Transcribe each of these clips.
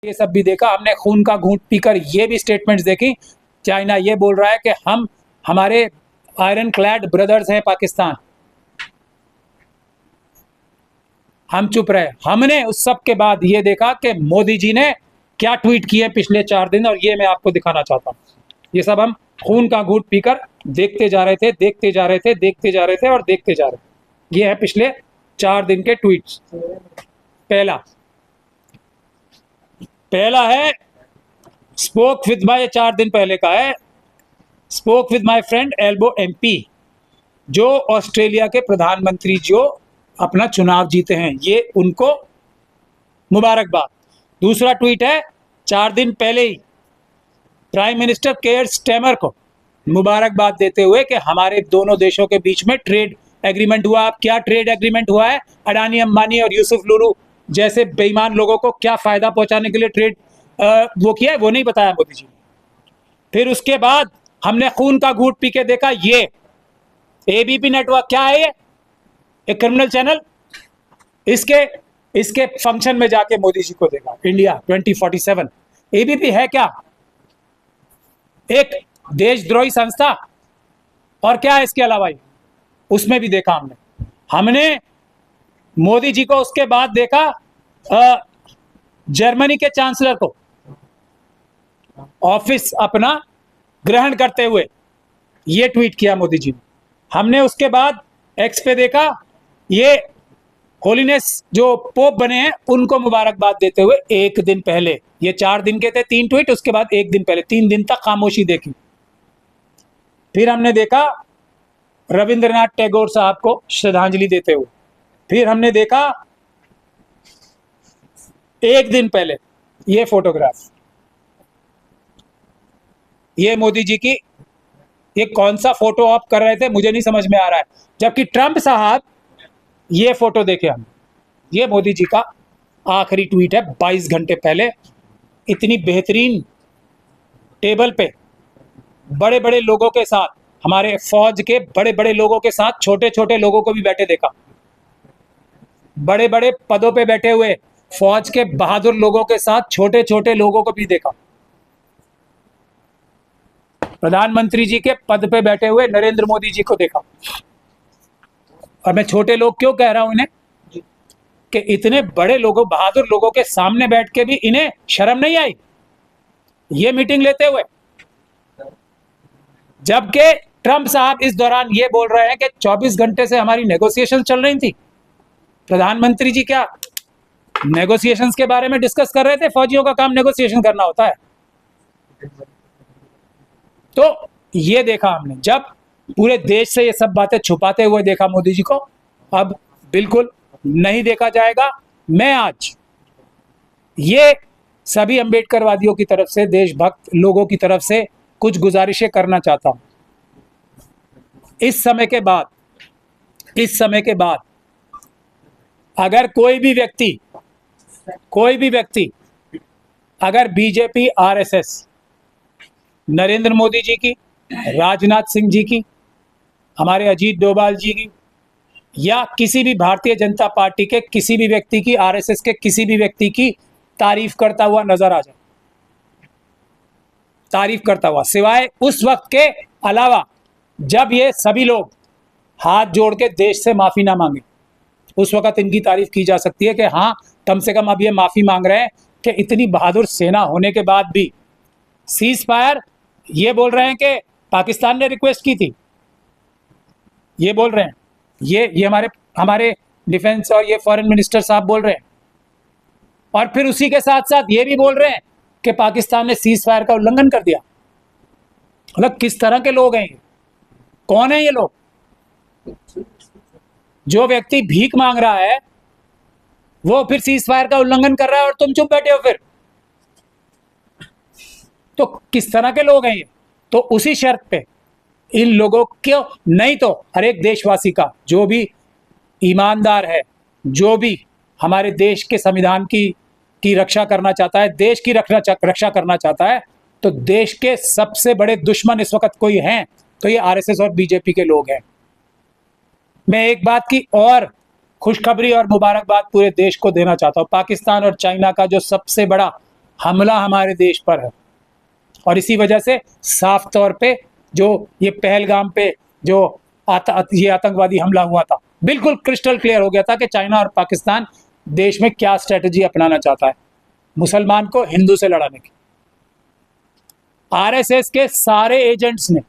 ये सब भी देखा हमने, खून का घूंट पीकर ये भी स्टेटमेंट्स देखी। चाइना ये बोल रहा है कि हमारे आयरन क्लैड ब्रदर्स हैं पाकिस्तान, हम चुप रहे। हमने उस सब के बाद ये देखा कि मोदी जी ने क्या ट्वीट किए पिछले 4 दिन, और ये मैं आपको दिखाना चाहता हूँ। ये सब हम खून का घूंट पीकर देखते जा रहे थे, देखते जा रहे थे, देखते जा रहे थे और देखते जा रहे थे। ये है पिछले 4 दिन के ट्वीट्स। पहला है स्पोक विद माई, 4 दिन पहले का है, spoke with my friend elbow MP, जो ऑस्ट्रेलिया के प्रधानमंत्री जो अपना चुनाव जीते हैं, ये उनको मुबारकबाद। दूसरा ट्वीट है 4 दिन पहले ही, प्राइम मिनिस्टर केयर स्टेमर को मुबारकबाद देते हुए कि हमारे दोनों देशों के बीच में ट्रेड एग्रीमेंट हुआ। अब क्या ट्रेड एग्रीमेंट हुआ है? अडानी, अंबानी और यूसुफ लुलू जैसे बेईमान लोगों को क्या फायदा पहुंचाने के लिए ट्रेड वो किया है, वो नहीं बताया मोदी जी ने। फिर उसके बाद हमने खून का घूंट पी के देखा, ये एबीपी नेटवर्क क्या है, ये एक क्रिमिनल चैनल। इसके फंक्शन में जाके मोदी जी को देखा, इंडिया 2047। एबीपी है क्या? एक देशद्रोही संस्था। और क्या है इसके अलावा? उसमें भी देखा हमने मोदी जी को उसके बाद देखा जर्मनी के चांसलर को ऑफिस अपना ग्रहण करते हुए ये ट्वीट किया मोदी जी ने। हमने उसके बाद एक्स पे देखा ये होलीनेस जो पोप बने हैं उनको मुबारकबाद देते हुए 1 दिन पहले। ये 4 दिन के थे 3 ट्वीट, उसके बाद 1 दिन पहले, 3 दिन तक खामोशी देखी। फिर हमने देखा रविंद्रनाथ टैगोर साहब को श्रद्धांजलि देते हुए। फिर हमने देखा 1 दिन पहले ये फोटोग्राफ, ये मोदी जी की। ये कौन सा फोटो आप कर रहे थे मुझे नहीं समझ में आ रहा है। जबकि ट्रंप साहब, ये फोटो देखे हम, ये मोदी जी का आखिरी ट्वीट है 22 घंटे पहले। इतनी बेहतरीन टेबल पे बड़े बड़े लोगों के साथ, हमारे फौज के बड़े बड़े लोगों के साथ छोटे छोटे लोगों को भी बैठे देखा। बड़े बड़े पदों पे बैठे हुए फौज के बहादुर लोगों के साथ छोटे छोटे लोगों को भी देखा। प्रधानमंत्री जी के पद पे बैठे हुए नरेंद्र मोदी जी को देखा। और मैं छोटे लोग क्यों कह रहा हूं इन्हें, कि इतने बड़े लोगों, बहादुर लोगों के सामने बैठ के भी इन्हें शर्म नहीं आई ये मीटिंग लेते हुए। जबकि ट्रंप साहब इस दौरान ये बोल रहे हैं कि 24 घंटे से हमारी नेगोशिएशन चल रही थी। प्रधानमंत्री जी क्या नेगोशिएशंस के बारे में डिस्कस कर रहे थे? फौजियों का काम नेगोशिएशन करना होता है। तो ये देखा हमने, जब पूरे देश से ये सब बातें छुपाते हुए देखा मोदी जी को, अब बिल्कुल नहीं देखा जाएगा। मैं आज ये सभी अंबेडकरवादियों की तरफ से, देशभक्त लोगों की तरफ से कुछ गुजारिशें करना चाहता हूं। इस समय के बाद अगर कोई भी व्यक्ति अगर बीजेपी, आरएसएस, नरेंद्र मोदी जी की, राजनाथ सिंह जी की, हमारे अजीत डोभाल जी की, या किसी भी भारतीय जनता पार्टी के किसी भी व्यक्ति की, आरएसएस के किसी भी व्यक्ति की तारीफ करता हुआ नजर आ जाए, तारीफ करता हुआ, सिवाय उस वक्त के अलावा जब ये सभी लोग हाथ जोड़ के देश से माफी ना मांगे, उस वक्त इनकी तारीफ की जा सकती है कि हाँ, कम से कम अब ये माफी मांग रहे हैं कि इतनी बहादुर सेना होने के बाद भी सीज फायर, ये बोल रहे हैं कि पाकिस्तान ने रिक्वेस्ट की थी, ये बोल रहे हैं, ये हमारे डिफेंस और ये फॉरेन मिनिस्टर साहब बोल रहे हैं। और फिर उसी के साथ साथ ये भी बोल रहे हैं कि पाकिस्तान ने सीज फायर का उल्लंघन कर दिया। मतलब किस तरह के लोग हैं ये? कौन है ये लोग? जो व्यक्ति भीख मांग रहा है वो फिर सीज फायर का उल्लंघन कर रहा है और तुम चुप बैठे हो फिर। तो किस तरह के लोग हैं ये? तो उसी शर्त पे इन लोगों क्यों नहीं, तो हर एक देशवासी का, जो भी ईमानदार है, जो भी हमारे देश के संविधान की रक्षा करना चाहता है, देश की रक्षा करना चाहता है, तो देश के सबसे बड़े दुश्मन इस वक्त कोई हैं तो ये आरएसएस और बीजेपी के लोग हैं। मैं एक बात की और खुशखबरी और मुबारकबाद पूरे देश को देना चाहता हूं। पाकिस्तान और चाइना का जो सबसे बड़ा हमला हमारे देश पर है। और इसी वजह से साफ तौर पे जो ये पहलगाम पे जो ये आतंकवादी हमला हुआ था, बिल्कुल क्रिस्टल क्लियर हो गया था कि चाइना और पाकिस्तान देश में क्या स्ट्रेटजी अपनाना चाहता है, मुसलमान को हिंदू से लड़ाने की। आरएसएस के सारे एजेंट्स ने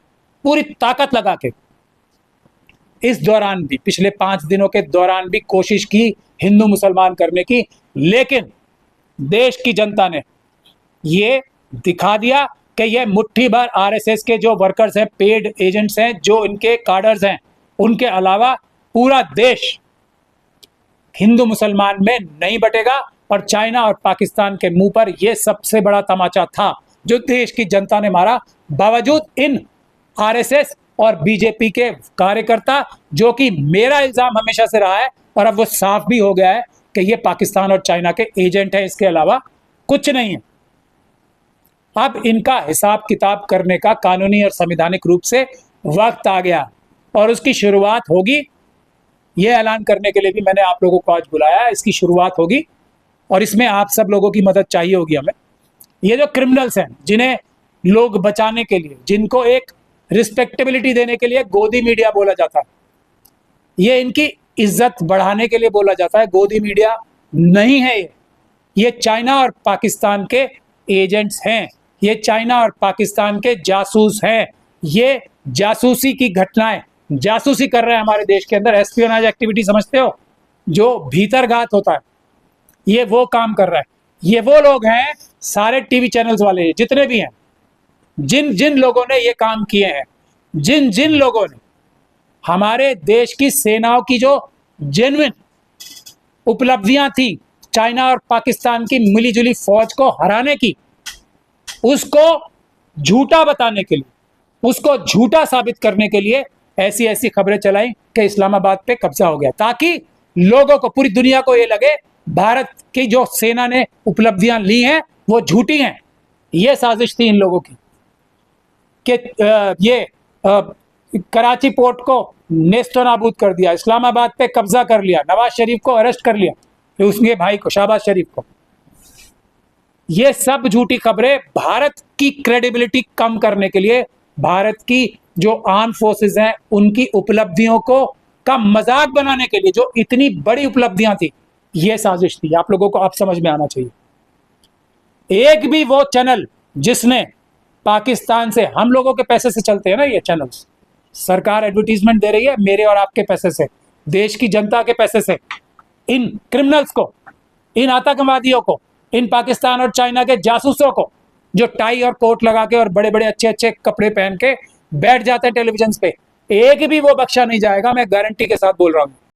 पूरी ताकत लगा के इस दौरान भी, पिछले 5 दिनों के दौरान भी कोशिश की हिंदू मुसलमान करने की, लेकिन देश की जनता ने ये दिखा दिया कि ये मुट्ठी भर आरएसएस के जो वर्कर्स हैं, पेड एजेंट्स हैं, जो इनके कार्डर्स हैं, उनके अलावा पूरा देश हिंदू मुसलमान में नहीं बटेगा। और चाइना और पाकिस्तान के मुंह पर यह सबसे बड़ा तमाचा था जो देश की जनता ने मारा, बावजूद इन आरएसएस और बीजेपी के कार्यकर्ता, जो कि मेरा इल्जाम हमेशा से रहा है और अब वो साफ भी हो गया है कि ये पाकिस्तान और चाइना के एजेंट हैं, इसके अलावा कुछ नहीं है। अब इनका हिसाब किताब करने का कानूनी और संवैधानिक रूप से वक्त आ गया और उसकी शुरुआत होगी। यह ऐलान करने के लिए भी मैंने आप लोगों को आज बुलाया, इसकी शुरुआत होगी और इसमें आप सब लोगों की मदद चाहिए होगी हमें। ये जो क्रिमिनल्स हैं, जिन्हें लोग बचाने के लिए, जिनको एक रिस्पेक्टेबिलिटी देने के लिए गोदी मीडिया बोला जाता है, ये इनकी इज्जत बढ़ाने के लिए बोला जाता है, गोदी मीडिया नहीं है ये चाइना और पाकिस्तान के एजेंट्स हैं, ये चाइना और पाकिस्तान के जासूस हैं। ये जासूसी की घटनाएं, जासूसी कर रहे हैं हमारे देश के अंदर, एस्पियोनाज एक्टिविटी समझते हो, जो भीतरघात होता है, ये वो काम कर रहा है। ये वो लोग हैं, सारे टीवी चैनल्स वाले जितने भी हैं, जिन जिन लोगों ने ये काम किए हैं, जिन जिन लोगों ने हमारे देश की सेनाओं की जो जेन्युइन उपलब्धियां थी चाइना और पाकिस्तान की मिलीजुली फौज को हराने की, उसको झूठा बताने के लिए, उसको झूठा साबित करने के लिए ऐसी ऐसी खबरें चलाई कि इस्लामाबाद पे कब्जा हो गया, ताकि लोगों को, पूरी दुनिया को ये लगे भारत की जो सेना ने उपलब्धियां ली हैं वो झूठी हैं। ये साजिश थी इन लोगों की कि ये कराची पोर्ट को नेस्तो नाबूद कर दिया, इस्लामाबाद पे कब्जा कर लिया, नवाज शरीफ को अरेस्ट कर लिया, फिर उसके भाई को, शहबाज शरीफ को। ये सब झूठी खबरें भारत की क्रेडिबिलिटी कम करने के लिए, भारत की जो आर्म फोर्सेस हैं उनकी उपलब्धियों को का मजाक बनाने के लिए, जो इतनी बड़ी उपलब्धियां थी, ये साजिश थी। आप लोगों को अब समझ में आना चाहिए। एक भी वो चैनल जिसने पाकिस्तान से, हम लोगों के पैसे से चलते हैं ना ये चैनल्स, सरकार एडवर्टीजमेंट दे रही है मेरे और आपके पैसे से, देश की जनता के पैसे से, इन क्रिमिनल्स को, इन आतंकवादियों को, इन पाकिस्तान और चाइना के जासूसों को, जो टाई और कोट लगा के और बड़े बड़े अच्छे अच्छे कपड़े पहन के बैठ जाते हैं टेलीविजन पे, एक भी वो बख्शा नहीं जाएगा, मैं गारंटी के साथ बोल रहा हूं।